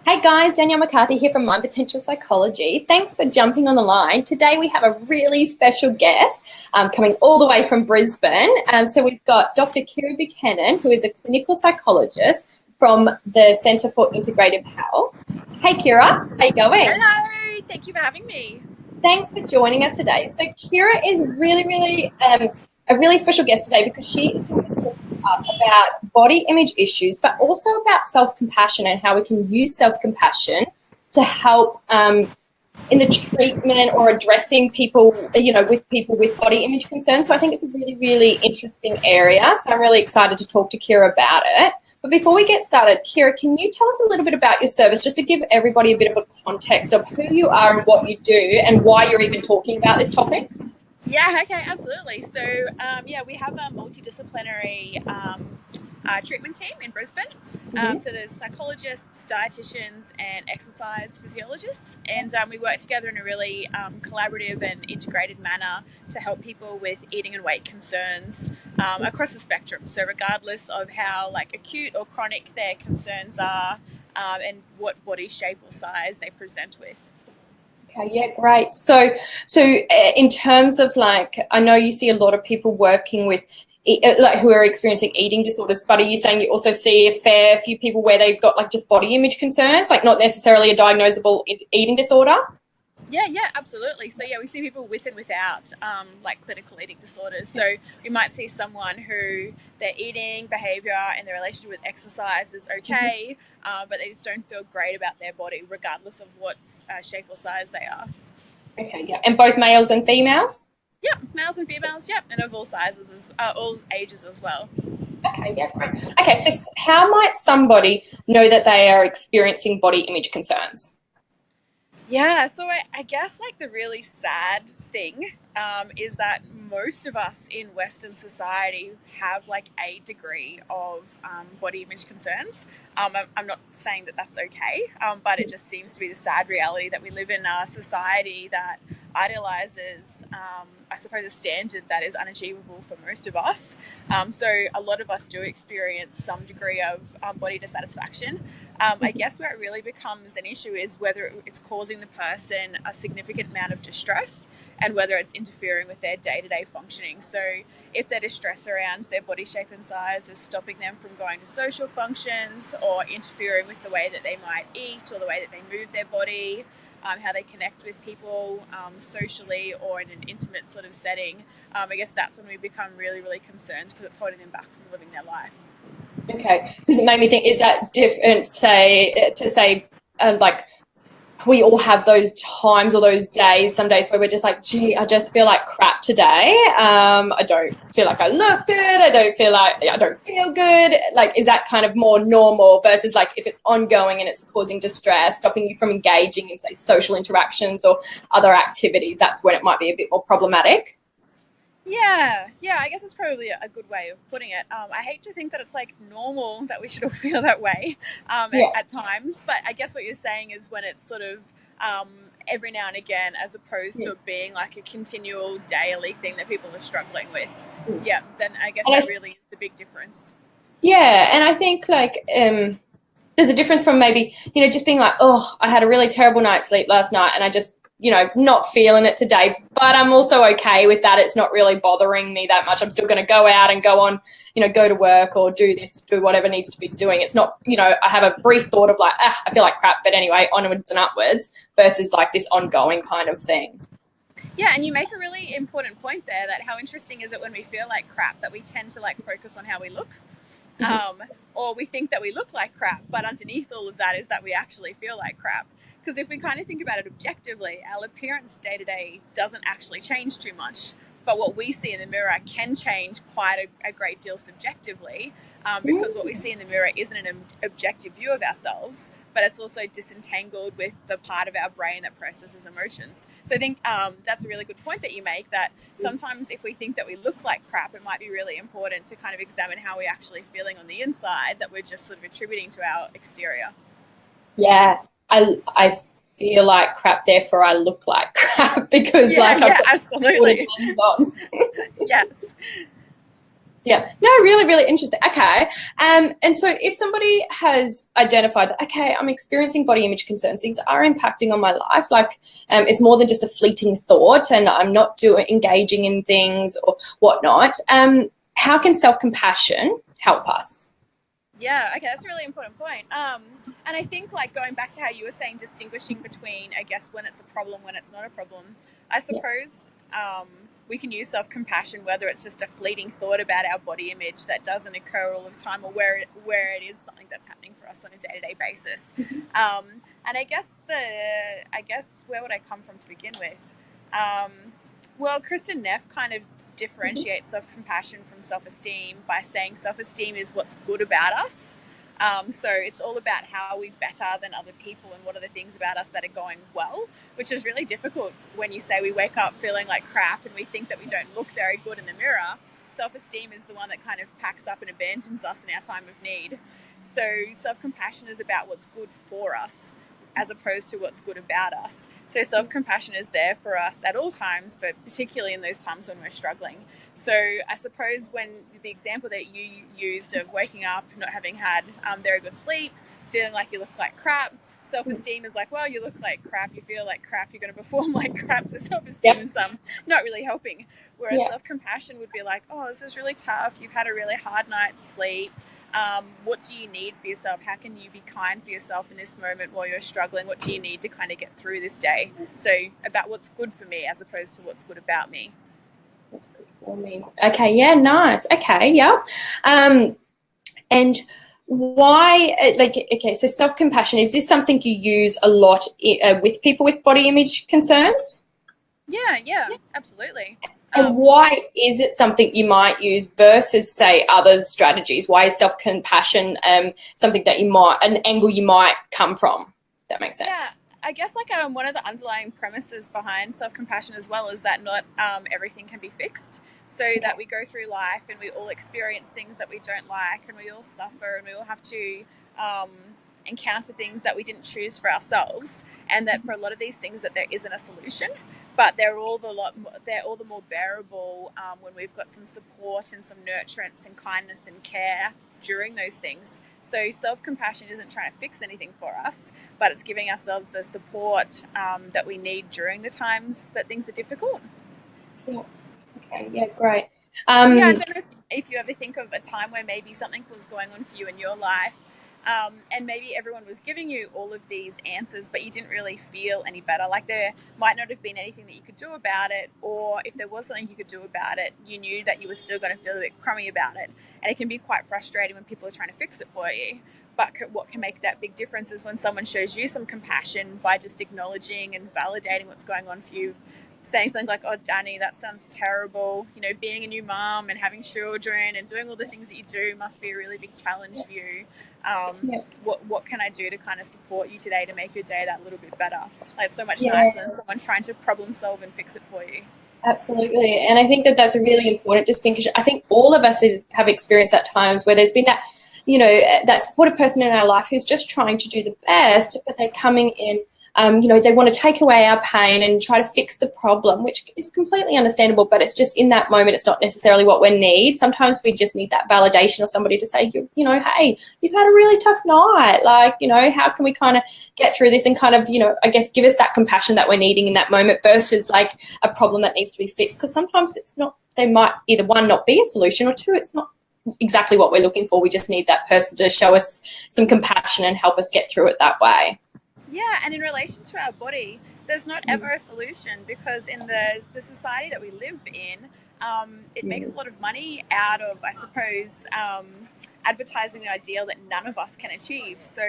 Hey guys, Danielle McCarthy here from My Potential Psychology. Thanks for jumping on the line. Today we have a really special guest coming all the way from Brisbane. So we've got Dr. Kiera Buchanan, who is a clinical psychologist from the Centre for Integrative Health. Hey Kiera, how you going? Hello, thank you for having me. Thanks for joining us today. So Kiera is really a really special guest today because she is going to talk to us about body image issues, but also about self-compassion and how we can use self-compassion to help in the treatment or addressing people, with people with body image concerns. So I think it's a really interesting area. So I'm really excited to talk to Kiera about it. But before we get started, Kiera, can you tell us a little bit about your service, just to give everybody a bit of a context of who you are and what you do and why you're even talking about this topic? Yeah, okay, absolutely. So, we have a multidisciplinary treatment team in Brisbane. So there's psychologists, dietitians, and exercise physiologists, and we work together in a really collaborative and integrated manner to help people with eating and weight concerns across the spectrum. So regardless of how acute or chronic their concerns are, and what body shape or size they present with. Okay, yeah, great. So in terms of I know you see a lot of people working with who are experiencing eating disorders, but are you saying you also see a fair few people where they've got just body image concerns, not necessarily a diagnosable eating disorder? Yeah, absolutely. So we see people with and without clinical eating disorders. So we might see someone who their eating behavior and their relationship with exercise is okay, but they just don't feel great about their body regardless of what shape or size they are. Okay, yeah. And both males and females? Yep, males and females, yep, and of all sizes, all ages as well. Okay, yeah, great. Okay, so how might somebody know that they are experiencing body image concerns? Yeah, so I guess the really sad thing is that most of us in Western society have a degree of body image concerns. I'm not saying that that's okay, but it just seems to be the sad reality that we live in a society that idealizes, I suppose, a standard that is unachievable for most of us. So a lot of us do experience some degree of body dissatisfaction. I guess where it really becomes an issue is whether it's causing the person a significant amount of distress and whether it's interfering with their day-to-day functioning. So if their distress around their body shape and size is stopping them from going to social functions or interfering with the way that they might eat or the way that they move their body, how they connect with people socially or in an intimate sort of setting, I guess that's when we become really concerned because it's holding them back from living their life. Okay, because it made me think, is that different, we all have those times or those days, some days where we're just gee, I just feel like crap today. I don't feel like I look good. I don't feel good. Is that kind of more normal versus if it's ongoing and it's causing distress, stopping you from engaging in, say, social interactions or other activities, that's when it might be a bit more problematic? Yeah, I guess it's probably a good way of putting it. I hate to think that it's normal that we should all feel that way at times, but I guess what you're saying is when it's sort of every now and again, as opposed to it being a continual daily thing that people are struggling with. Yeah, then I guess that really is the big difference. Yeah, and I think there's a difference from maybe, just being oh, I had a really terrible night's sleep last night and I just, not feeling it today, but I'm also okay with that. It's not really bothering me that much. I'm still going to go out and go on, go to work or do whatever needs to be doing. It's not, I have a brief thought of I feel like crap, but anyway, onwards and upwards versus this ongoing kind of thing. Yeah, and you make a really important point there, that how interesting is it when we feel like crap that we tend to focus on how we look. Or we think that we look like crap, but underneath all of that is that we actually feel like crap. Because if we kind of think about it objectively, our appearance day to day doesn't actually change too much. But what we see in the mirror can change quite a great deal subjectively, because what we see in the mirror isn't an objective view of ourselves, but it's also disentangled with the part of our brain that processes emotions. So I think that's a really good point that you make, that sometimes if we think that we look like crap, it might be really important to kind of examine how we're actually feeling on the inside, that we're just sort of attributing to our exterior. Yeah, I feel like crap, therefore I look like crap because I've got absolutely. Yes. Yeah. No, really, really interesting. Okay. And so if somebody has identified that, okay, I'm experiencing body image concerns, things are impacting on my life, like it's more than just a fleeting thought and I'm not engaging in things or whatnot, how can self-compassion help us? Yeah, okay, that's a really important point. And I think, like, going back to how you were saying, distinguishing between, I guess, when it's a problem, when it's not a problem, I suppose we can use self-compassion, whether it's just a fleeting thought about our body image that doesn't occur all the time, or where it is something that's happening for us on a day-to-day basis. And I guess where would I come from to begin with? Well, Kristen Neff kind of differentiate self-compassion from self-esteem by saying self-esteem is what's good about us. So it's all about how we're better than other people and what are the things about us that are going well, which is really difficult when you say we wake up feeling like crap and we think that we don't look very good in the mirror. Self-esteem is the one that kind of packs up and abandons us in our time of need. So self-compassion is about what's good for us as opposed to what's good about us. So self-compassion is there for us at all times, but particularly in those times when we're struggling. So I suppose when the example that you used of waking up, not having had very good sleep, feeling like you look like crap, self-esteem is like, well, you look like crap, you feel like crap, you're going to perform like crap, so self-esteem is not really helping. Whereas self-compassion would be like, oh, this is really tough, you've had a really hard night's sleep. What do you need for yourself? How can you be kind for yourself in this moment while you're struggling? What do you need to kind of get through this day? So about what's good for me as opposed to what's good about me. What's good for me. Okay, yeah, nice. Okay, yeah. And why, so self-compassion, is this something you use a lot with people with body image concerns? Yeah, absolutely. And why is it something you might use versus, say, other strategies? Why is self-compassion something that an angle you might come from? That makes sense. Yeah, I guess like one of the underlying premises behind self-compassion as well is that not everything can be fixed. So that we go through life and we all experience things that we don't like, and we all suffer, and we all have to encounter things that we didn't choose for ourselves, and that for a lot of these things that there isn't a solution, but they're all the more bearable when we've got some support and some nurturance and kindness and care during those things. So self-compassion isn't trying to fix anything for us, but it's giving ourselves the support that we need during the times that things are difficult. Yeah. Okay. Yeah. Great. I don't know if you ever think of a time where maybe something was going on for you in your life, and maybe everyone was giving you all of these answers, but you didn't really feel any better. Like there might not have been anything that you could do about it, or if there was something you could do about it, you knew that you were still going to feel a bit crummy about it. And it can be quite frustrating when people are trying to fix it for you. But what can make that big difference is when someone shows you some compassion by just acknowledging and validating what's going on for you, saying something like, oh, Danny, that sounds terrible. You know, being a new mom and having children and doing all the things that you do must be a really big challenge for you. What can I do to kind of support you today to make your day that little bit better? Like, it's so much nicer than someone trying to problem solve and fix it for you. Absolutely. And I think that that's a really important distinction. I think all of us have experienced at times where there's been that, that supportive person in our life who's just trying to do the best, but they're coming in, they want to take away our pain and try to fix the problem, which is completely understandable, but it's just in that moment, it's not necessarily what we need. Sometimes we just need that validation or somebody to say, hey, you've had a really tough night. Like, how can we kind of get through this and kind of, I guess give us that compassion that we're needing in that moment versus like a problem that needs to be fixed. Because sometimes it's not, they might either one, not be a solution, or two, it's not exactly what we're looking for. We just need that person to show us some compassion and help us get through it that way. Yeah, and in relation to our body, there's not ever a solution, because in the society that we live in, it makes a lot of money out of, I suppose, advertising the ideal that none of us can achieve. So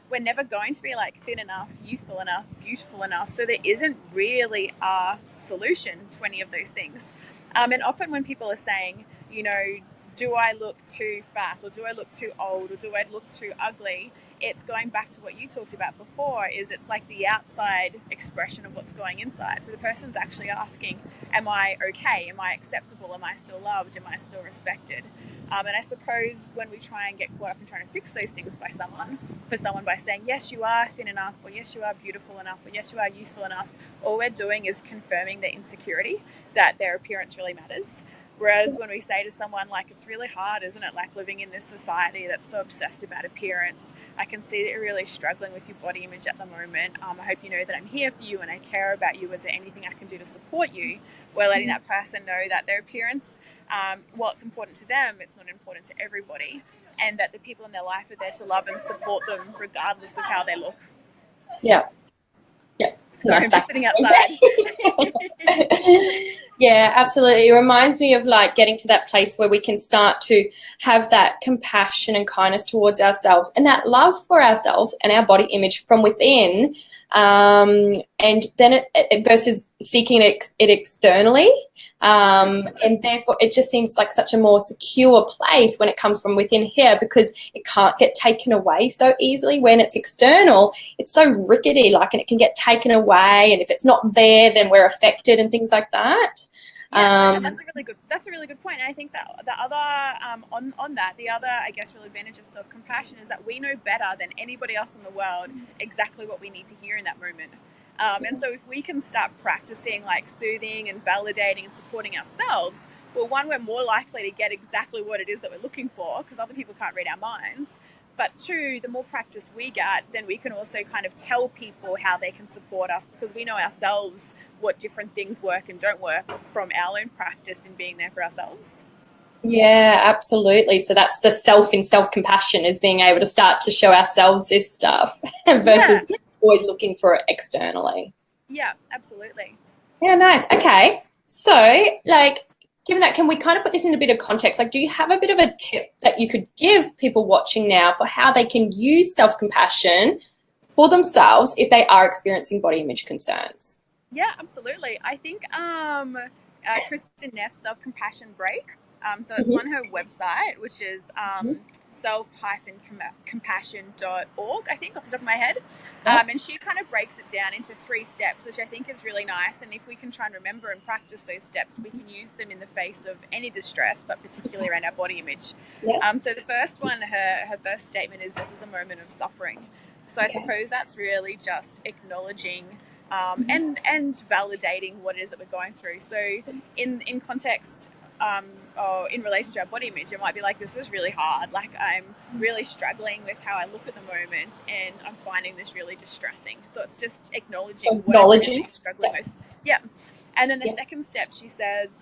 we're never going to be like thin enough, youthful enough, beautiful enough. So there isn't really a solution to any of those things. And often when people are saying, do I look too fat, or do I look too old, or do I look too ugly? It's going back to what you talked about before, is it's like the outside expression of what's going inside. So the person's actually asking, am I okay? Am I acceptable? Am I still loved? Am I still respected? And I suppose when we try and get caught up in trying to fix those things by someone by saying, yes, you are thin enough, or yes, you are beautiful enough, or yes, you are youthful enough, all we're doing is confirming their insecurity, that their appearance really matters. Whereas when we say to someone, like, it's really hard, isn't it, like living in this society that's so obsessed about appearance, I can see that you're really struggling with your body image at the moment. I hope you know that I'm here for you and I care about you. Is there anything I can do to support you? We're letting that person know that their appearance, while it's important to them, it's not important to everybody, and that the people in their life are there to love and support them regardless of how they look. Yeah. Yeah. So I'm just sitting outside. Yeah, absolutely. It reminds me of like getting to that place where we can start to have that compassion and kindness towards ourselves and that love for ourselves and our body image from within. And then it versus seeking it externally. And therefore it just seems like such a more secure place when it comes from within here, because it can't get taken away so easily. When it's external, it's so rickety, like, and it can get taken away, and if it's not there, then we're affected and things like that. Yeah, that's a really good point. And I think that the other on that, the other, I guess, real advantage of self-compassion is that we know better than anybody else in the world exactly what we need to hear in that moment. And so if we can start practicing like soothing and validating and supporting ourselves, well, one, we're more likely to get exactly what it is that we're looking for, because other people can't read our minds. But two, the more practice we get, then we can also kind of tell people how they can support us, because we know ourselves what different things work and don't work from our own practice in being there for ourselves. Yeah, absolutely. So that's the self in self-compassion, is being able to start to show ourselves this stuff versus always looking for it externally. Yeah, absolutely. Yeah, nice. Okay. So, like, given that, can we kind of put this in a bit of context? Like, do you have a bit of a tip that you could give people watching now for how they can use self-compassion for themselves if they are experiencing body image concerns? Yeah, absolutely. I think Kristen Neff's Self-Compassion Break. So it's on her website, which is self-compassion.org, I think, off the top of my head. And she kind of breaks it down into 3 steps, which I think is really nice. And if we can try and remember and practice those steps, we can use them in the face of any distress, but particularly around our body image. So the first one, her first statement is, this is a moment of suffering. So I suppose that's really just acknowledging and validating what it is that we're going through. So in context, or in relation to our body image, it might be like, this is really hard. Like, I'm really struggling with how I look at the moment, and I'm finding this really distressing. So it's just acknowledging what I'm struggling with. Yeah. And then the second step, she says,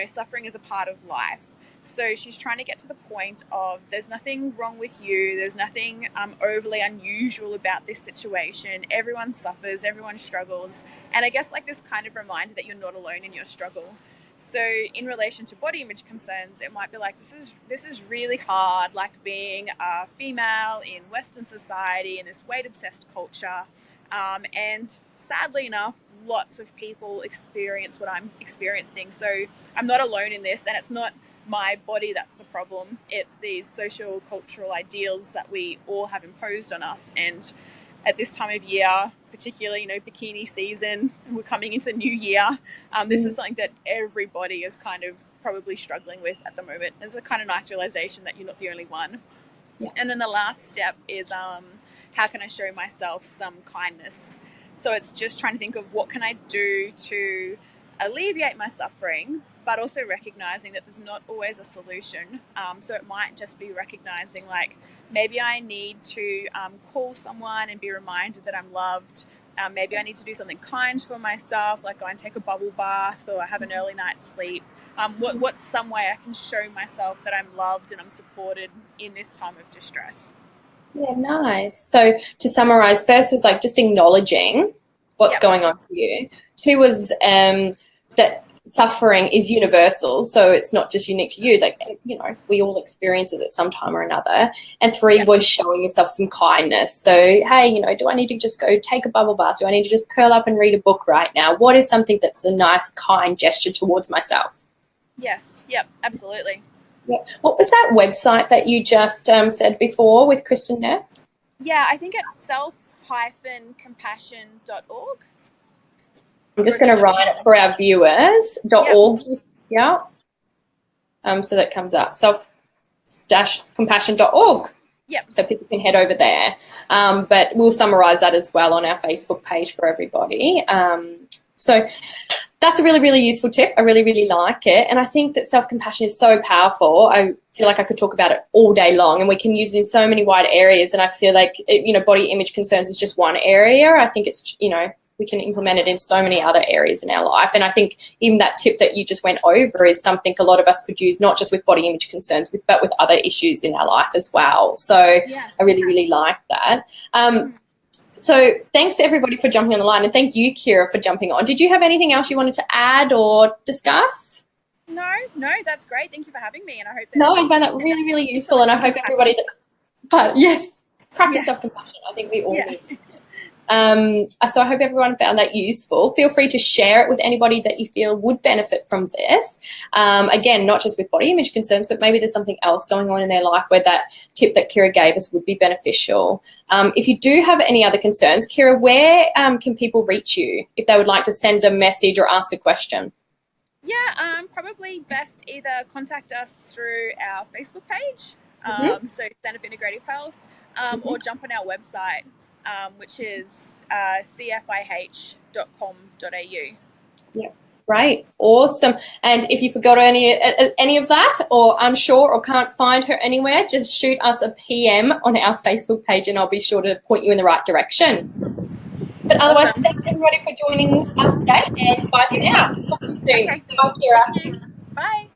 suffering is a part of life. So she's trying to get to the point of, there's nothing wrong with you. There's nothing overly unusual about this situation. Everyone suffers, everyone struggles. And I guess like this kind of reminder that you're not alone in your struggle. So in relation to body image concerns, it might be like, this is really hard, like being a female in Western society in this weight-obsessed culture. And sadly enough, lots of people experience what I'm experiencing. So I'm not alone in this, and it's not my body that's the problem. It's these social cultural ideals that we all have imposed on us. And at this time of year, particularly, bikini season, we're coming into the new year. This is something that everybody is kind of probably struggling with at the moment. It's a kind of nice realization that you're not the only one. Yeah. And then the last step is, how can I show myself some kindness? So it's just trying to think of, what can I do to alleviate my suffering, but also recognizing that there's not always a solution. So it might just be recognizing, like, maybe I need to call someone and be reminded that I'm loved. Maybe I need to do something kind for myself, like go and take a bubble bath or have an early night's sleep. What's some way I can show myself that I'm loved and I'm supported in this time of distress? Yeah, nice. So to summarize, first was like just acknowledging what's going on for you. 2 was that suffering is universal, so it's not just unique to you. Like, we all experience it at some time or another. And 3 was showing yourself some kindness. So, hey, do I need to just go take a bubble bath? Do I need to just curl up and read a book right now? What is something that's a nice, kind gesture towards myself? Yes. Yep. Absolutely. Yeah. What was that website that you just said before with Kristen Neff? Yeah, I think it's self-compassion.org. I'm just going to write it for our viewers. .org. Yeah. So that comes up. self-compassion.org. Yep. So people can head over there. But we'll summarize that as well on our Facebook page for everybody. So That's a really, really useful tip. I really, really like it. And I think that self-compassion is so powerful. I feel like I could talk about it all day long, and we can use it in so many wide areas. And I feel like, body image concerns is just one area. I think it's, we can implement it in so many other areas in our life. And I think even that tip that you just went over is something a lot of us could use, not just with body image concerns, but with other issues in our life as well. So yes, I really, really like that. So thanks everybody for jumping on the line, and thank you, Kiera, for jumping on. Did you have anything else you wanted to add or discuss? No, that's great. Thank you for having me, and I hope that I find that really, really useful, and I hope everybody practice self-compassion. I think we all need to. So I hope everyone found that useful. Feel free to share it with anybody that you feel would benefit from this. Again, not just with body image concerns, but maybe there's something else going on in their life where that tip that Kiera gave us would be beneficial. If you do have any other concerns, Kiera, where can people reach you if they would like to send a message or ask a question? Yeah, probably best either contact us through our Facebook page, so Centre for Integrative Health, or jump on our website, which is cfih.com.au. Yeah, great, awesome. And if you forgot any of that, or unsure or can't find her anywhere, just shoot us a PM on our Facebook page, and I'll be sure to point you in the right direction. But otherwise, thanks everybody for joining us today, and bye for now. Talk to you soon. Okay. Bye, Kiera. Bye.